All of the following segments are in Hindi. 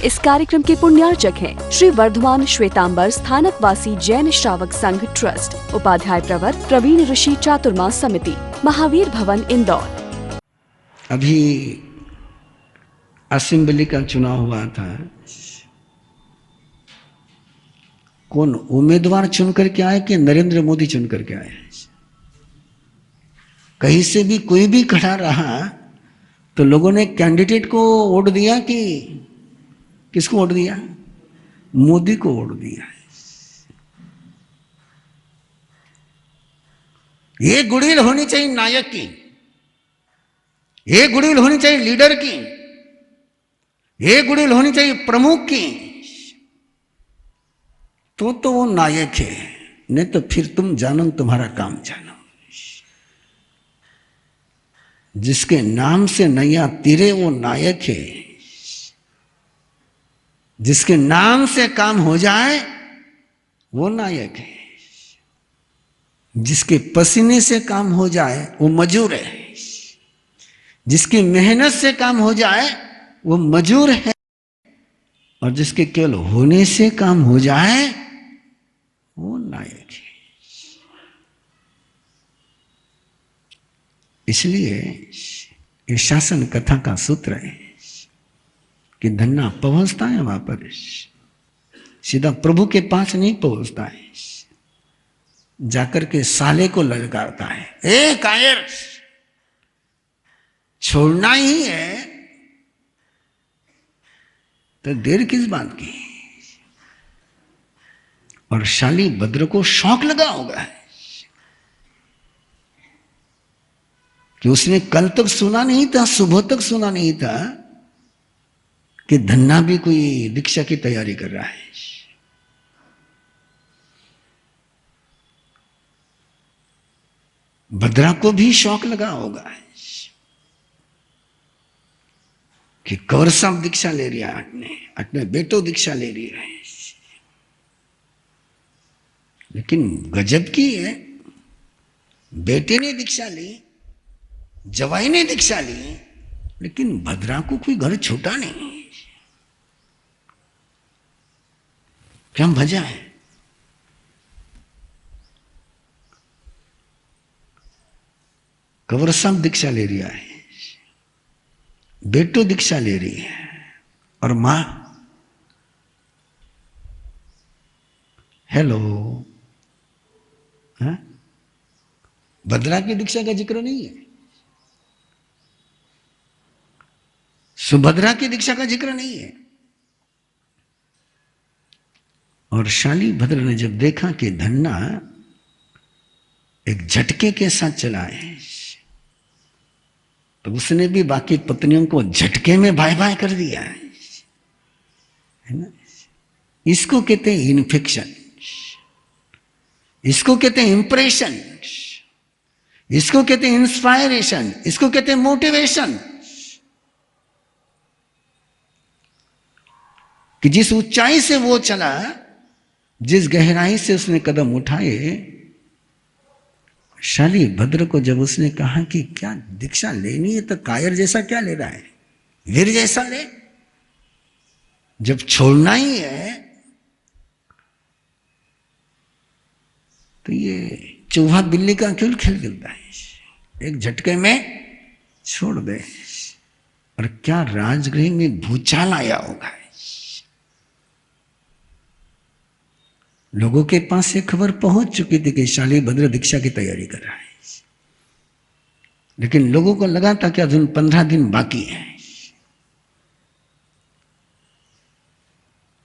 इस कार्यक्रम के पुण्यार्चक हैं श्री वर्धमान श्वेतांबर स्थानकवासी जैन श्रावक संघ ट्रस्ट, उपाध्याय प्रवर प्रवीण ऋषि चातुर्मास समिति, महावीर भवन, इंदौर। अभी असेंबली का चुनाव हुआ था। कौन उम्मीदवार चुन करके आए कि नरेंद्र मोदी चुन करके आए? कहीं से भी कोई भी खड़ा रहा तो लोगों ने कैंडिडेट को वोट दिया कि किसको वोट दिया? मोदी को वोट दिया। ये गुड़िल होनी चाहिए नायक की, ये गुड़िल होनी चाहिए लीडर की, ये गुड़िल होनी चाहिए प्रमुख की, तो वो नायक है। नहीं तो फिर तुम जानो तुम्हारा काम जानो। जिसके नाम से नैया तीरे वो नायक है। जिसके नाम से काम हो जाए वो नायक है। जिसके पसीने से काम हो जाए वो मजूर है। जिसकी मेहनत से काम हो जाए वो मजूर है। और जिसके केवल होने से काम हो जाए वो नायक है। इसलिए ये शासन कथा का सूत्र है कि धन्ना पहुंचता है वहां पर, सीधा प्रभु के पास नहीं पहुंचता है, जाकर के साले को ललकारता है, ए कायर, छोड़ना ही है तो देर किस बात की। और शाली भद्र को शौक लगा होगा कि उसने कल तक सुना नहीं था, सुबह तक सुना नहीं था कि धन्ना भी कोई दीक्षा की तैयारी कर रहा है। भद्रा को भी शौक लगा होगा कि कौर साहब दीक्षा ले रहा है, अपने बेटो दीक्षा ले रही है। लेकिन गजब की है, बेटे ने दीक्षा ली, जवाई ने दीक्षा ली, लेकिन भद्रा को कोई घर छूटा नहीं। क्या वजह है? कंवर साहब दीक्षा ले रहा है, बेटो दीक्षा ले रही है, और मां हेलो, हाँ? भद्रा की दीक्षा का जिक्र नहीं है, सुभद्रा की दीक्षा का जिक्र नहीं है। और शाली भद्र ने जब देखा कि धन्ना एक झटके के साथ चला है तो उसने भी बाकी पत्नियों को झटके में बाय बाय कर दिया है ना। इसको कहते हैं इन्फेक्शन, इसको कहते हैं इंप्रेशन, इसको कहते हैं इंस्पायरेशन, इसको कहते हैं मोटिवेशन। कि जिस ऊंचाई से वो चला, जिस गहराई से उसने कदम उठाए, शाली भद्र को जब उसने कहा कि क्या दीक्षा लेनी है तो कायर जैसा क्या ले रहा है, वीर जैसा ले, जब छोड़ना ही है तो ये चूहा बिल्ली का क्यों खेल खेलता है, एक झटके में छोड़ दे। और क्या राजगृह में भूचाल आया होगा। लोगों के पास ये खबर पहुंच चुकी थी कि शाली भद्र दीक्षा की तैयारी कर रहा है, लेकिन लोगों को लगा था कि अभी 15 दिन बाकी है।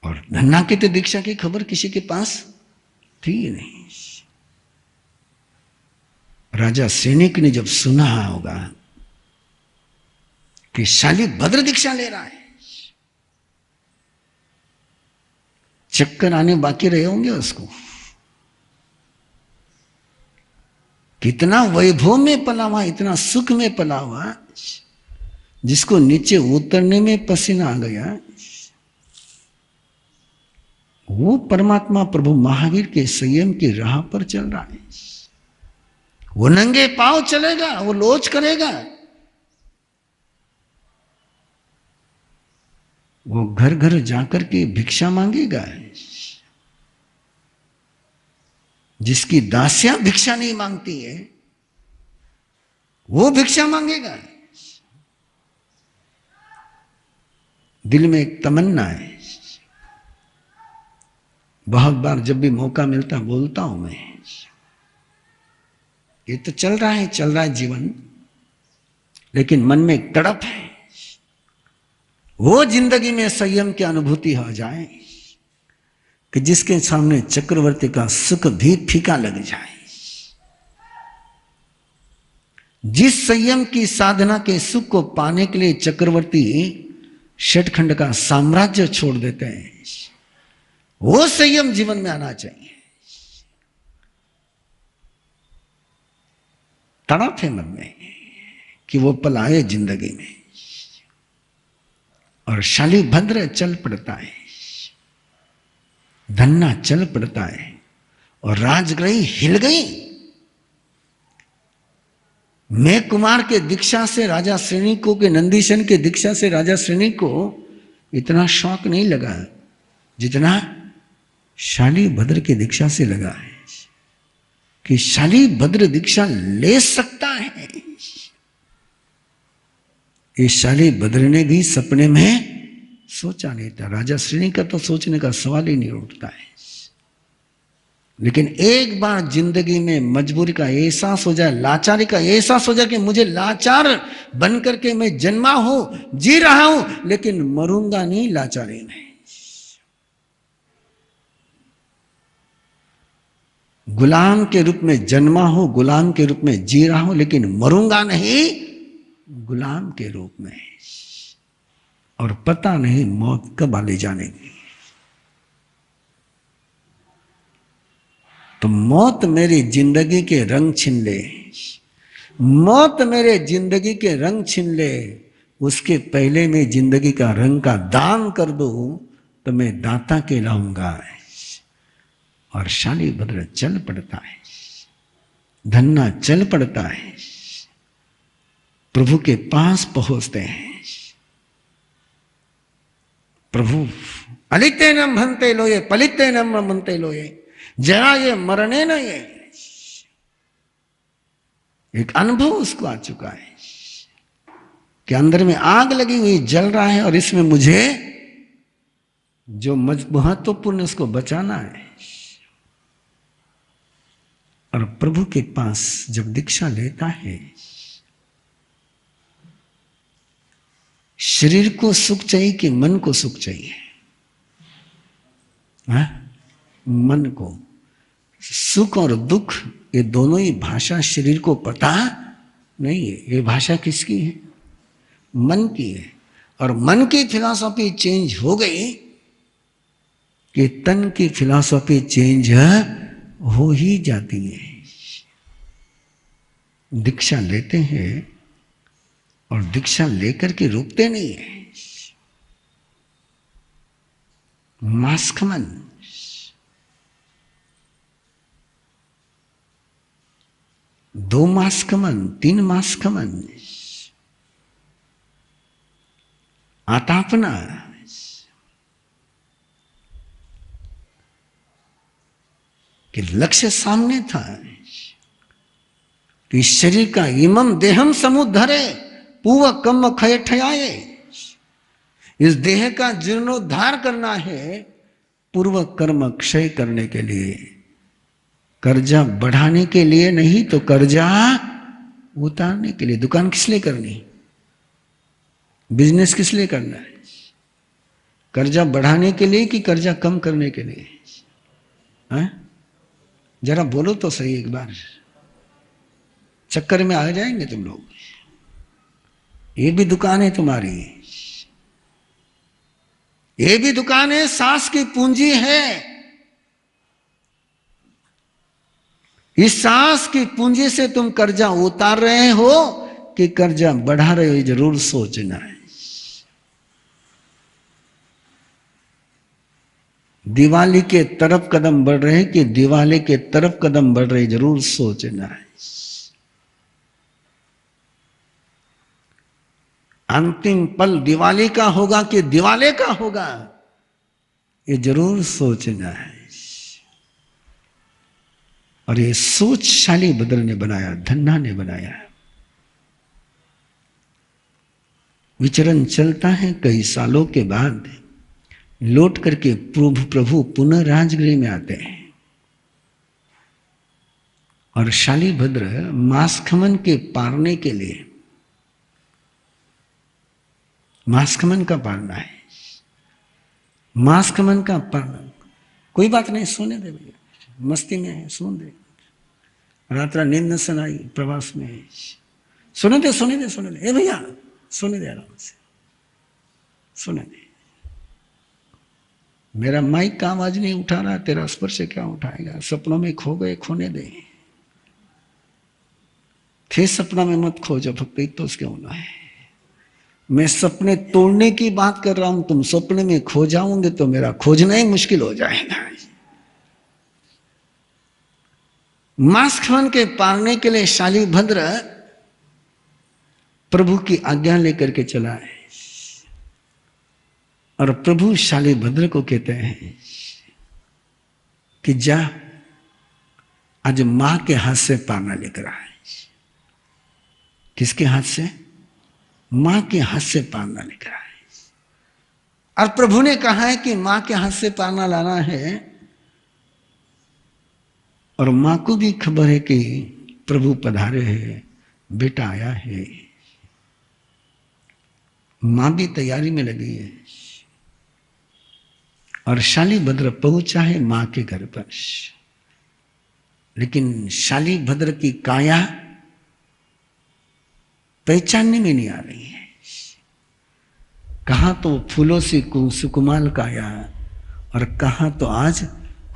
और धन्ना की तो दीक्षा की खबर किसी के पास थी ही नहीं। राजा सैनिक ने जब सुना होगा कि शाली भद्र दीक्षा ले रहा है, चक्कर आने बाकी रहे होंगे उसको। कितना वैभव में पला हुआ, इतना सुख में पला हुआ, जिसको नीचे उतरने में पसीना आ गया, वो परमात्मा प्रभु महावीर के संयम की राह पर चल रहा है। वो नंगे पांव चलेगा, वो लोच करेगा, वो घर घर जाकर के भिक्षा मांगेगा। जिसकी दासियां भिक्षा नहीं मांगती है वो भिक्षा मांगेगा। दिल में एक तमन्ना है, बहुत बार जब भी मौका मिलता बोलता हूं मैं, ये तो चल रहा है जीवन, लेकिन मन में एक तड़प है, वो जिंदगी में संयम की अनुभूति हो जाए कि जिसके सामने चक्रवर्ती का सुख भी फीका लग जाए। जिस संयम की साधना के सुख को पाने के लिए चक्रवर्ती षटखंड का साम्राज्य छोड़ देते हैं, वो संयम जीवन में आना चाहिए। तड़प है मन में कि वो पल आए जिंदगी में। और शालीभद्र चल पड़ता है, धन्ना चल पड़ता है, और राजगृही हिल गई। मैं कुमार के दीक्षा से राजा श्रेणी को, के नंदीशन के दीक्षा से राजा श्रेणी को इतना शौक नहीं लगा जितना शालीभद्र के दीक्षा से लगा है कि शालीभद्र दीक्षा ले सकता है। ये शालीभद्र ने भी सपने में सोचा नहीं था। राजा श्रेणी का तो सोचने का सवाल ही नहीं उठता है। लेकिन एक बार जिंदगी में मजबूरी का एहसास हो जाए, लाचारी का एहसास हो जाए कि मुझे लाचार बन करके मैं जन्मा हूं, जी रहा हूं, लेकिन मरूंगा नहीं लाचारी में। गुलाम के रूप में जन्मा हूं, गुलाम के रूप में जी रहा हूं, लेकिन मरूंगा नहीं गुलाम के रूप में। और पता नहीं मौत कब आ ले जाने की। तो मौत मेरी जिंदगी के रंग छीन ले, मौत मेरे जिंदगी के रंग छीन ले, उसके पहले मैं जिंदगी का रंग का दान कर दूं तो मैं दाता कहलाऊंगा। और शालीभद्र चल पड़ता है, धन्ना चल पड़ता है, प्रभु के पास पहुंचते हैं। प्रभु अलिते न भंते लोये, पलिते न मनते लोये, जरा ये मरने न ये। एक अनुभव उसको आ चुका है कि अंदर में आग लगी हुई जल रहा है, और इसमें मुझे जो महत्वपूर्ण उसको बचाना है। और प्रभु के पास जब दीक्षा लेता है, शरीर को सुख चाहिए कि मन को सुख चाहिए? मन को। सुख और दुख ये दोनों ही भाषा शरीर को पता नहीं है। ये भाषा किसकी है? मन की है। और मन की फिलॉसफी चेंज हो गई कि तन की फिलॉसफी चेंज हो ही जाती है। दीक्षा लेते हैं और दीक्षा लेकर के रुकते नहीं है। मास्कमन, दो मास्कमन, 3 मास्कमन, आतापना, कि लक्ष्य सामने था कि शरीर का इमम देहम समुद्धरे पूव कम खय ठयाए। इस देह का जीर्णोद्धार करना है पूर्व कर्म क्षय करने के लिए, कर्जा बढ़ाने के लिए नहीं तो कर्जा उतारने के लिए। दुकान किस लिए करनी? बिजनेस किस लिए करना है? कर्जा बढ़ाने के लिए कि कर्जा कम करने के लिए? जरा बोलो तो सही एक बार, चक्कर में आ जाएंगे तुम लोग। ये भी दुकान है तुम्हारी, ये भी दुकान है, सांस की पूंजी है। इस सांस की पूंजी से तुम कर्जा उतार रहे हो कि कर्जा बढ़ा रहे हो, ये जरूर सोचना है। दिवाली के तरफ कदम बढ़ रहे हैं कि दिवाली के तरफ कदम बढ़ रहे, जरूर सोचना है। अंतिम पल दिवाली का होगा कि दिवाले का होगा, ये जरूर सोचना है। और ये सोच शालीभद्र ने बनाया, धन्ना ने बनाया। विचरण चलता है, कई सालों के बाद लौट करके प्रभु पुनः राजगृह में आते हैं और शालीभद्र मासखमन के पारने के लिए, मासखमन का पारना है, मासखमन का पारना। कोई बात नहीं, सोने दे भैया, मस्ती में है, सोने दे, रात रात नींद न सुनाई, प्रवास में है, सोने दे सोने दे सोने दे, ए भैया सोने दे, आराम से सोने दे। मेरा माइक का आवाज नहीं उठा रहा, तेरा स्पर्श क्या उठाएगा? सपनों में खो गए, खोने दे। थे सपना में मत खो, जब भक्त तो उसके होना है। मैं सपने तोड़ने की बात कर रहा हूं, तुम सपने में खो जाओगे तो मेरा खोजना ही मुश्किल हो जाएगा। मासखमन के पालने के लिए शालीभद्र प्रभु की आज्ञा लेकर के चला है और प्रभु शालीभद्र को कहते हैं कि जा, आज मां के हाथ से पारना लेकर आए। किसके हाथ से? मां के हाथ से पारना लेकर आए। और प्रभु ने कहा है कि मां के हाथ से पारना लाना है, और मां को भी खबर है कि प्रभु पधारे हैं, बेटा आया है। मां भी तैयारी में लगी है और शालीभद्र पहुंचा है मां के घर पर। लेकिन शालीभद्र की काया पहचानने में नहीं आ रही है। कहां तो फूलों से सुकुमाल काया और कहां तो आज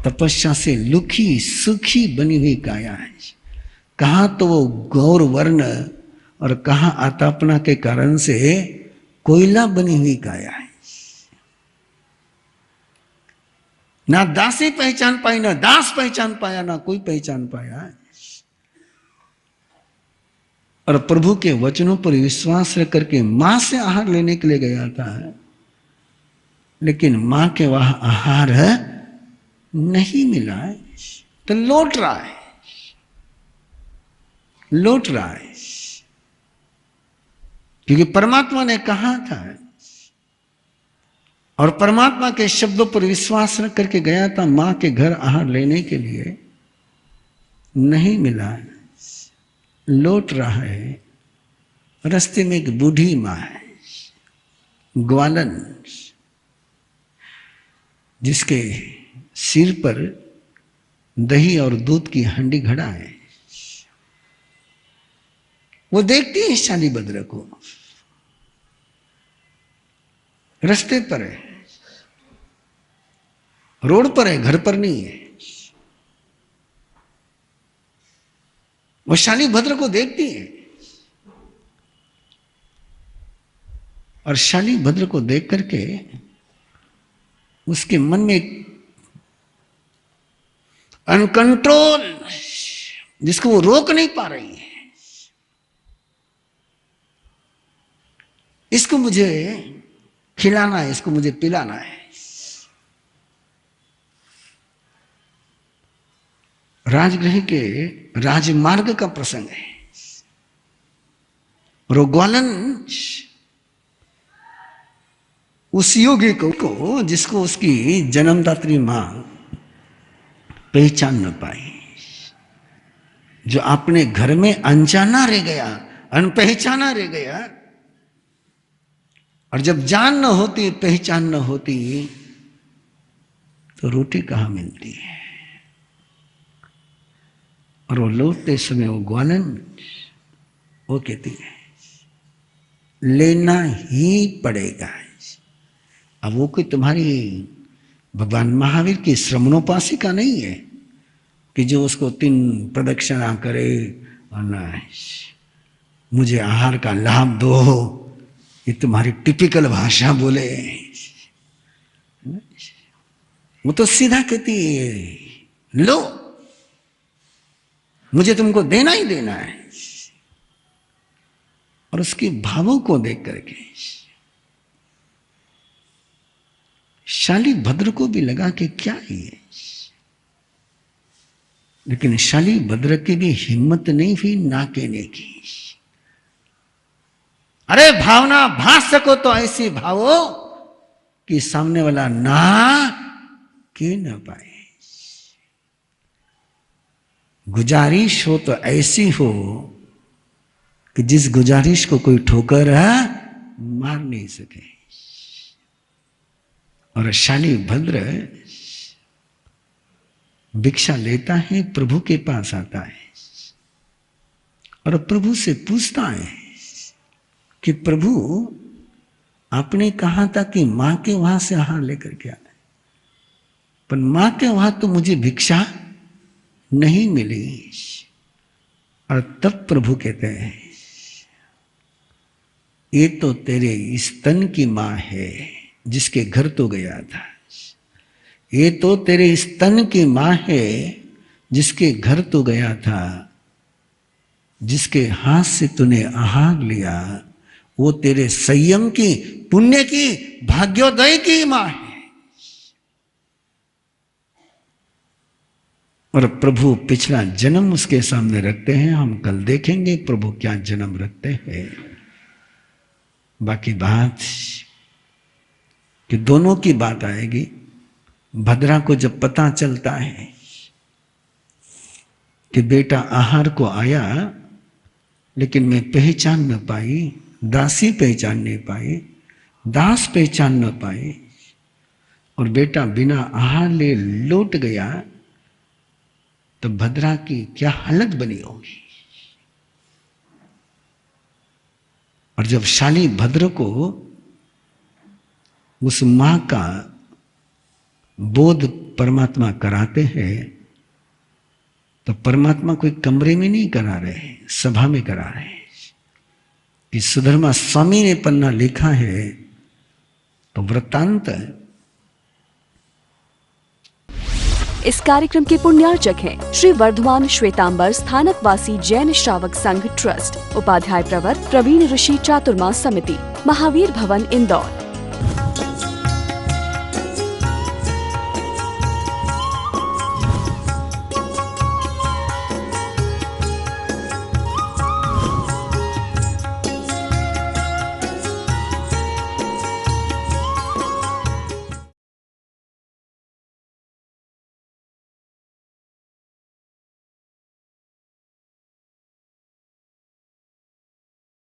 तपस्या से लुखी सुखी बनी हुई काया है। कहां तो वो गौर वर्ण और कहां आतापना के कारण से कोयला बनी हुई काया है। ना दासी पहचान पाई, ना दास पहचान पाया, ना कोई पहचान पाया। और प्रभु के वचनों पर विश्वास रख करके मां से आहार लेने के लिए गया था, लेकिन मां के वहां आहार नहीं मिला है, तो लौट रहा है, लौट रहा है। क्योंकि परमात्मा ने कहा था और परमात्मा के शब्दों पर विश्वास रख करके गया था मां के घर आहार लेने के लिए, नहीं मिला, लौट रहा है। रास्ते में एक बूढ़ी मां है, ग्वालन, जिसके सिर पर दही और दूध की हंडी घड़ा है। वो देखती है शालीभद्र को, रास्ते पर है, रोड पर है, घर पर नहीं है। वो शालीभद्र को देखती है और शालीभद्र को देख करके उसके मन में अनकंट्रोल, जिसको वो रोक नहीं पा रही है, इसको मुझे खिलाना है, इसको मुझे पिलाना है। राजगृह के राजमार्ग का प्रसंग है। और ग्वालन उस योगी को जिसको उसकी जन्मदात्री मां पहचान न पाई, जो अपने घर में अनजाना रह गया, अनपहचाना रह गया। और जब जान न होती, पहचान न होती, तो रोटी कहां मिलती है। और वो लौटते समय वो ग्वालन वो कहती है लेना ही पड़ेगा। अब वो कोई तुम्हारी भगवान महावीर की श्रमणोपासिका नहीं है कि जो उसको 3 प्रदक्षिणा करे और ना मुझे आहार का लाभ दो, ये तुम्हारी टिपिकल भाषा बोले। वो तो सीधा कहती है लो, मुझे तुमको देना ही देना है। और उसके भावों को देख करके शालिभद्र को भी लगा कि क्या ये, लेकिन शालिभद्र की भी हिम्मत नहीं हुई ना कहने की। अरे भावना भास सको तो ऐसी भावो कि सामने वाला ना के न पाए। गुजारिश हो तो ऐसी हो कि जिस गुजारिश को कोई ठोकर मार नहीं सके। और शालिभद्र भिक्षा लेता है, प्रभु के पास आता है और प्रभु से पूछता है कि प्रभु आपने कहा था कि मां के वहां से आहार लेकर के आना, पर मां के वहां तो मुझे भिक्षा नहीं मिली। और तब प्रभु कहते हैं ये तो तेरे स्तन की मां है जिसके घर तो गया था, ये तो तेरे स्तन की मां है जिसके घर तो गया था, जिसके हाथ से तूने आहार लिया वो तेरे संयम की, पुण्य की, भाग्योदय की मां है। और प्रभु पिछला जन्म उसके सामने रखते हैं। हम कल देखेंगे प्रभु क्या जन्म रखते हैं। बाकी बात कि दोनों की बात आएगी। भद्रा को जब पता चलता है कि बेटा आहार को आया लेकिन मैं पहचान न पाई, दासी पहचान नहीं पाई, दास पहचान न पाए और बेटा बिना आहार ले लौट गया, तो भद्रा की क्या हालत बनी होगी। और जब शालिभद्र को उस मां का बोध परमात्मा कराते हैं तो परमात्मा कोई कमरे में नहीं करा रहे, सभा में करा रहे हैं। कि सुधर्मा स्वामी ने पन्ना लिखा है तो वृत्तांत इस कार्यक्रम के पुण्यार्चक हैं श्री वर्धमान श्वेतांबर स्थानकवासी जैन श्रावक संघ ट्रस्ट, उपाध्याय प्रवर प्रवीण ऋषि चातुर्मास समिति, महावीर भवन इंदौर।